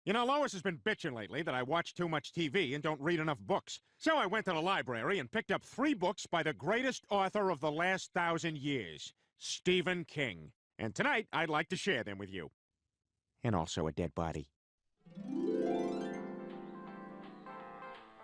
You know, Lois has been bitching lately that I watch too much TV and don't read enough books. So I went to the library and picked up 3 books by the greatest author of the last 1,000 years, Stephen King. And tonight, I'd like to share them with you. And also a dead body.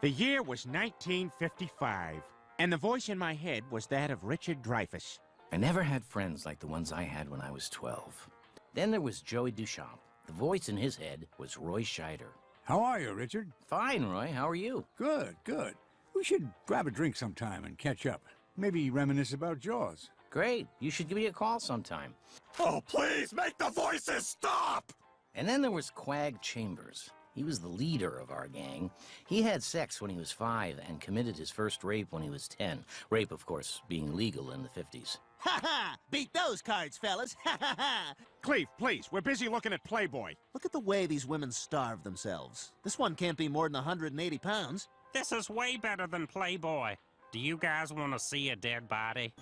The year was 1955, and the voice in my head was that of Richard Dreyfuss. I never had friends like the ones I had when I was 12. Then there was Joey Duchamp. The voice in his head was Roy Scheider. How are you, Richard? Fine, Roy. How are you? Good, good. We should grab a drink sometime and catch up. Maybe reminisce about Jaws. Great. You should give me a call sometime. Oh, please, make the voices stop! And then there was Quag Chambers. He was the leader of our gang. He had sex when he was 5 and committed his first rape when he was 10. Rape, of course, being legal in the 50s. Ha ha! Beat those cards, fellas! Ha ha ha! Cleve, please, we're busy looking at Playboy. Look at the way these women starve themselves. This one can't be more than 180 pounds. This is way better than Playboy. Do you guys want to see a dead body?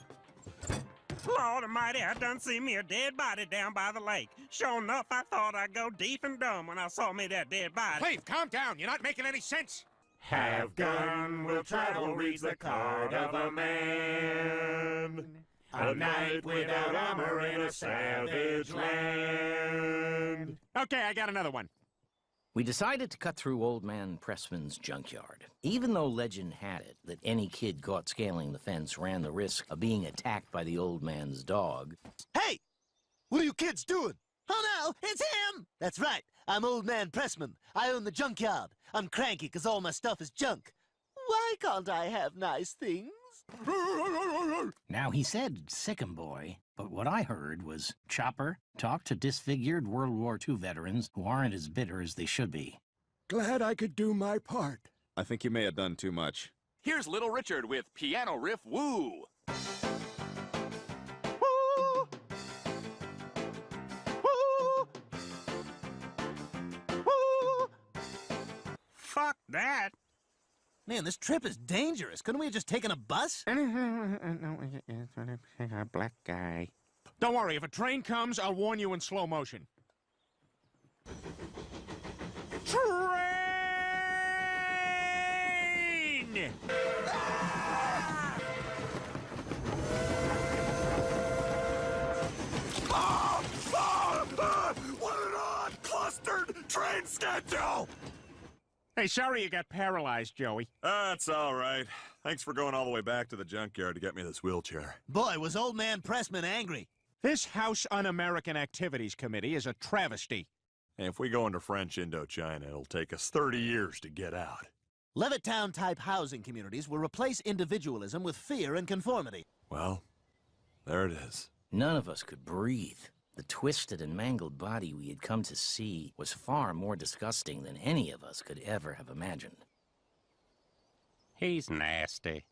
Lord almighty, I done see me a dead body down by the lake. Sure enough, I thought I'd go deaf and dumb when I saw me that dead body. Cleve, calm down. You're not making any sense. Have gun will travel reads the card of a man. A knight without armor in a savage land. Okay, I got another one. We decided to cut through Old Man Pressman's junkyard. Even though legend had it that any kid caught scaling the fence ran the risk of being attacked by the old man's dog. Hey! What are you kids doing? Oh no, it's him! That's right, I'm Old Man Pressman. I own the junkyard. I'm cranky because all my stuff is junk. Why can't I have nice things? Now, he said Sick'em Boy, but what I heard was Chopper talk to disfigured World War II veterans who aren't as bitter as they should be. Glad I could do my part. I think you may have done too much. Here's Little Richard with Piano Riff Woo! Woo! Woo! Woo! Fuck that. Man, this trip is dangerous. Couldn't we have just taken a bus? Black guy. Don't worry, if a train comes, I'll warn you in slow motion. Train! What an odd, clustered train schedule! Hey, sorry you got paralyzed, Joey. That's all right. Thanks for going all the way back to the junkyard to get me this wheelchair. Boy, was Old Man Pressman angry. This House Un-American Activities Committee is a travesty. And if we go into French Indochina, it'll take us 30 years to get out. Levittown-type housing communities will replace individualism with fear and conformity. Well, there it is. None of us could breathe. The twisted and mangled body we had come to see was far more disgusting than any of us could ever have imagined. He's nasty.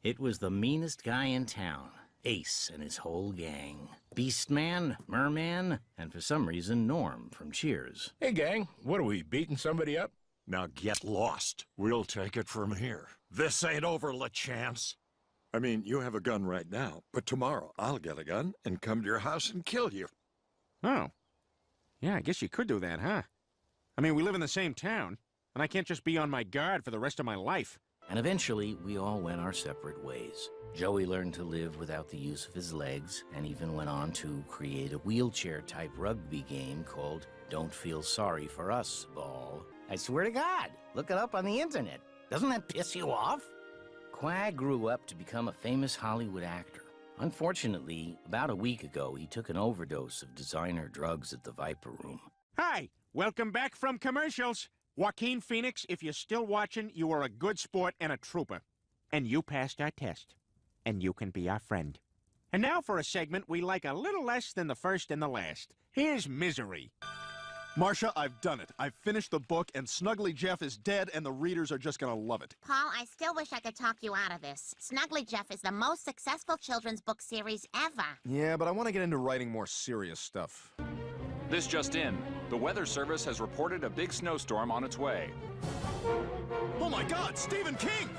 It was the meanest guy in town, Ace and his whole gang. Beastman, Merman, and for some reason, Norm from Cheers. Hey, gang, what are we, beating somebody up? Now get lost. We'll take it from here. This ain't over, LaChance. I mean, you have a gun right now, but tomorrow I'll get a gun and come to your house and kill you. Oh. Yeah, I guess you could do that, huh? I mean, we live in the same town, and I can't just be on my guard for the rest of my life. And eventually, we all went our separate ways. Joey learned to live without the use of his legs, and even went on to create a wheelchair-type rugby game called Don't Feel Sorry for Us, Ball. I swear to God, look it up on the internet. Doesn't that piss you off? Quag grew up to become a famous Hollywood actor. Unfortunately, about a week ago, he took an overdose of designer drugs at the Viper Room. Hi, welcome back from commercials. Joaquin Phoenix, if you're still watching, you are a good sport and a trooper. And you passed our test. And you can be our friend. And now for a segment we like a little less than the first and the last. Here's Misery. Marcia, I've done it. I've finished the book, and Snuggly Jeff is dead, and the readers are just gonna love it. Paul, I still wish I could talk you out of this. Snuggly Jeff is the most successful children's book series ever. Yeah, but I want to get into writing more serious stuff. This just in. The Weather Service has reported a big snowstorm on its way. Oh my God, Stephen King!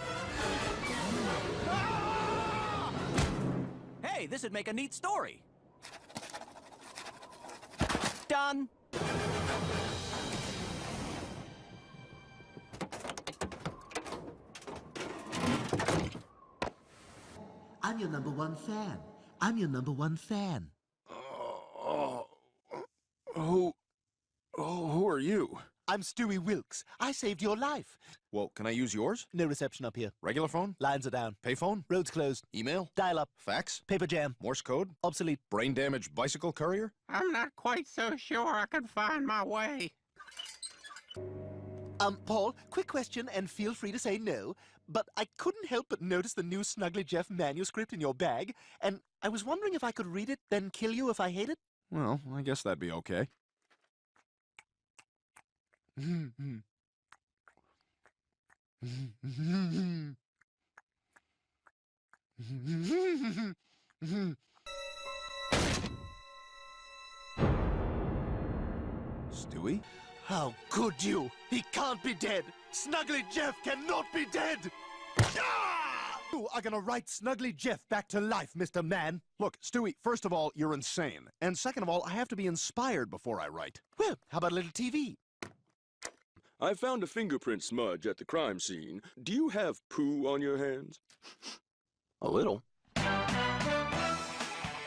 Hey, this would make a neat story. Done. I'm your #1 fan. I'm your #1 fan. Who are you? I'm Stewie Wilkes. I saved your life. Well, can I use yours? No reception up here. Regular phone? Lines are down. Payphone? Roads closed. Email? Dial-up. Fax? Paper jam. Morse code? Obsolete. Brain damaged bicycle courier? I'm not quite so sure I can find my way. Paul, quick question, and feel free to say no, but I couldn't help but notice the new Snuggly Jeff manuscript in your bag, and I was wondering if I could read it, then kill you if I hate it? Well, I guess that'd be okay. Stewie? How could you? He can't be dead. Snuggly Jeff cannot be dead. You are gonna write Snuggly Jeff back to life, Mr. Man. Look, Stewie, first of all, you're insane. And second of all, I have to be inspired before I write. Well, how about a little TV? I found a fingerprint smudge at the crime scene. Do you have poo on your hands? A little.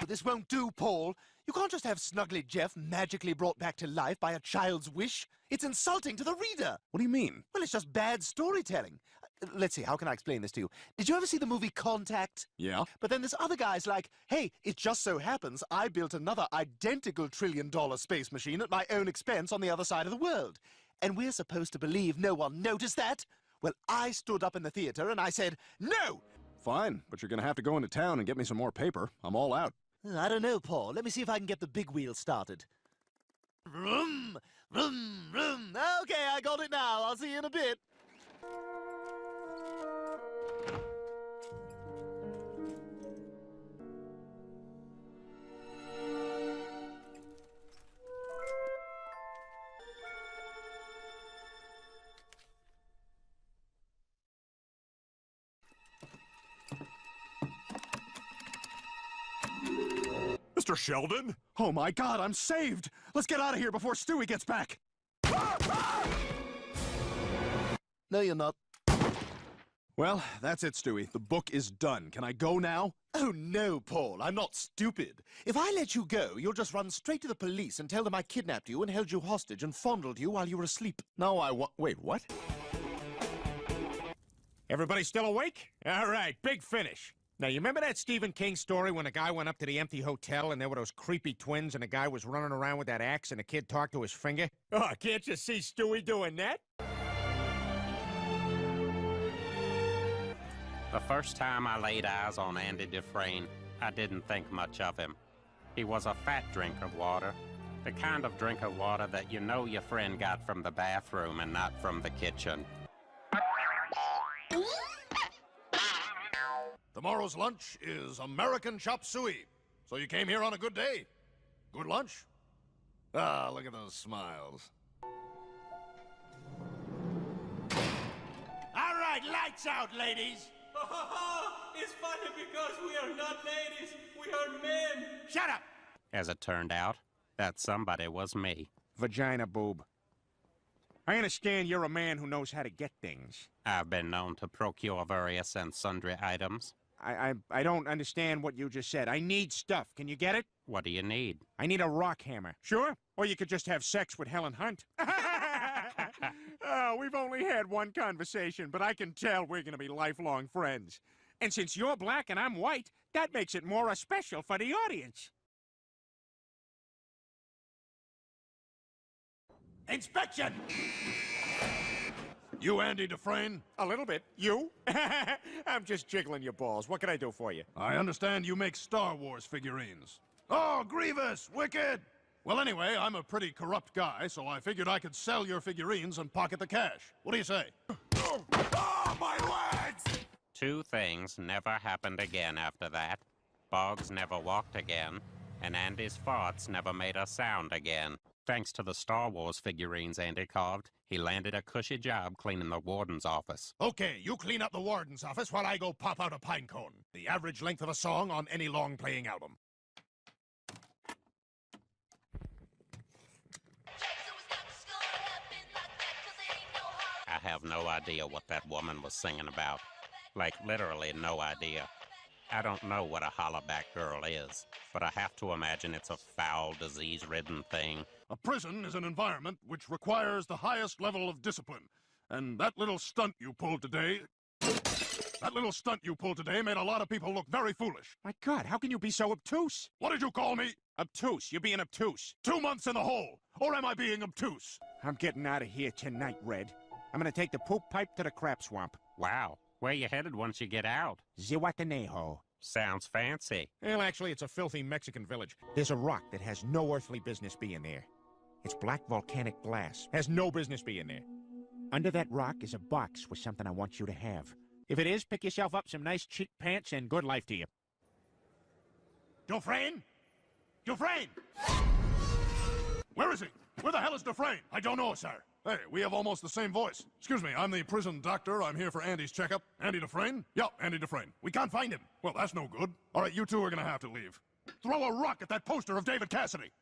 This won't do, Paul. You can't just have Snuggly Jeff magically brought back to life by a child's wish. It's insulting to the reader. What do you mean? Well, it's just bad storytelling. Let's see, how can I explain this to you? Did you ever see the movie Contact? Yeah. But then there's other guys like, hey, it just so happens I built another identical trillion-dollar space machine at my own expense on the other side of the world. And we're supposed to believe no one noticed that? Well, I stood up in the theater and I said, no! Fine, but you're gonna have to go into town and get me some more paper. I'm all out. I don't know, Paul. Let me see if I can get the big wheel started. Vroom, vroom, vroom. Okay, I got it now. I'll see you in a bit. Mr. Sheldon? Oh my God, I'm saved! Let's get out of here before Stewie gets back! No, you're not. Well, that's it, Stewie. The book is done. Can I go now? Oh, no, Paul. I'm not stupid. If I let you go, you'll just run straight to the police and tell them I kidnapped you and held you hostage and fondled you while you were asleep. No, I won't. Wait, what? Everybody still awake? All right, big finish. Now, you remember that Stephen King story when a guy went up to the empty hotel and there were those creepy twins and the guy was running around with that axe and the kid talked to his finger? Oh, can't you see Stewie doing that? The first time I laid eyes on Andy Dufresne, I didn't think much of him. He was a fat drink of water. The kind of drink of water that you know your friend got from the bathroom and not from the kitchen. Tomorrow's lunch is American chop suey. So you came here on a good day? Good lunch? Ah, look at those smiles. All right, lights out, ladies. It's funny because we are not ladies, we are men. Shut up. As it turned out, that somebody was me. Vagina boob. I understand you're a man who knows how to get things. I've been known to procure various and sundry items. I don't understand what you just said. I need stuff. Can you get it? What do you need? I need a rock hammer. Sure? Or you could just have sex with Helen Hunt. Oh, we've only had one conversation, but I can tell we're going to be lifelong friends. And since you're black and I'm white, that makes it more special for the audience. Inspection! You Andy Dufresne? A little bit. You? I'm just jiggling your balls. What can I do for you? I understand you make Star Wars figurines. Oh, Grievous! Wicked! Well, anyway, I'm a pretty corrupt guy, so I figured I could sell your figurines and pocket the cash. What do you say? Oh, my legs! Two things never happened again after that. Boggs never walked again, and Andy's farts never made a sound again. Thanks to the Star Wars figurines Andy carved, he landed a cushy job cleaning the warden's office. Okay, you clean up the warden's office while I go pop out a pine cone. The average length of a song on any long-playing album. I have no idea what that woman was singing about. Like, literally no idea. I don't know what a hollaback girl is, but I have to imagine it's a foul, disease-ridden thing. A prison is an environment which requires the highest level of discipline. And that little stunt you pulled today... That little stunt you pulled today made a lot of people look very foolish. My God, how can you be so obtuse? What did you call me? Obtuse. You're being obtuse. 2 months in the hole. Or am I being obtuse? I'm getting out of here tonight, Red. I'm gonna take the poop pipe to the crap swamp. Wow. Where you headed once you get out? Zihuatanejo. Sounds fancy. Well, actually, it's a filthy Mexican village. There's a rock that has no earthly business being there. It's black volcanic glass. Has no business being there. Under that rock is a box with something I want you to have. If it is, pick yourself up some nice cheap pants and good life to you. Dufresne? Dufresne! Where is he? Where the hell is Dufresne? I don't know, sir. Hey, we have almost the same voice. Excuse me, I'm the prison doctor. I'm here for Andy's checkup. Andy Dufresne? Yep, Andy Dufresne. We can't find him. Well, that's no good. All right, you two are gonna have to leave. Throw a rock at that poster of David Cassidy.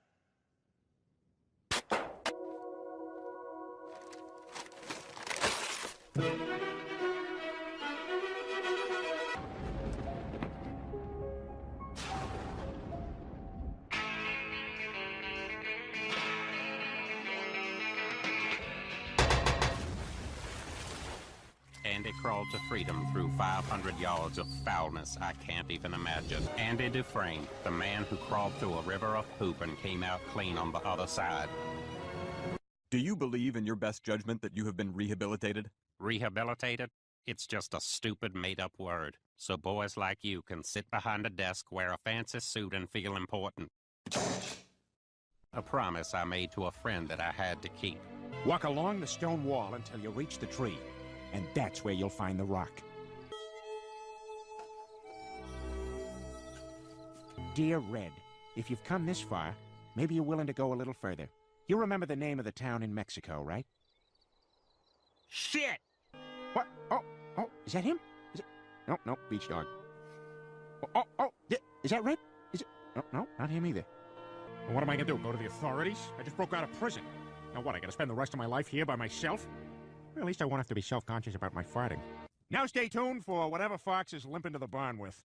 Andy crawled to freedom through 500 yards of foulness I can't even imagine. Andy Dufresne, the man who crawled through a river of poop and came out clean on the other side. Do you believe in your best judgment that you have been rehabilitated? Rehabilitated? It's just a stupid made-up word, so boys like you can sit behind a desk, wear a fancy suit, and feel important. A promise I made to a friend that I had to keep. Walk along the stone wall until you reach the tree, and that's where you'll find the rock. Dear Red, if you've come this far, maybe you're willing to go a little further. You remember the name of the town in Mexico, right? Shit! What? Oh, is that him? Is it? No, beach dog. Is that Red? Is it? No, not him either. Well, what am I gonna do, go to the authorities? I just broke out of prison. Now what, I gotta spend the rest of my life here by myself? Well, at least I won't have to be self-conscious about my farting. Now stay tuned for whatever Fox is limping to the barn with.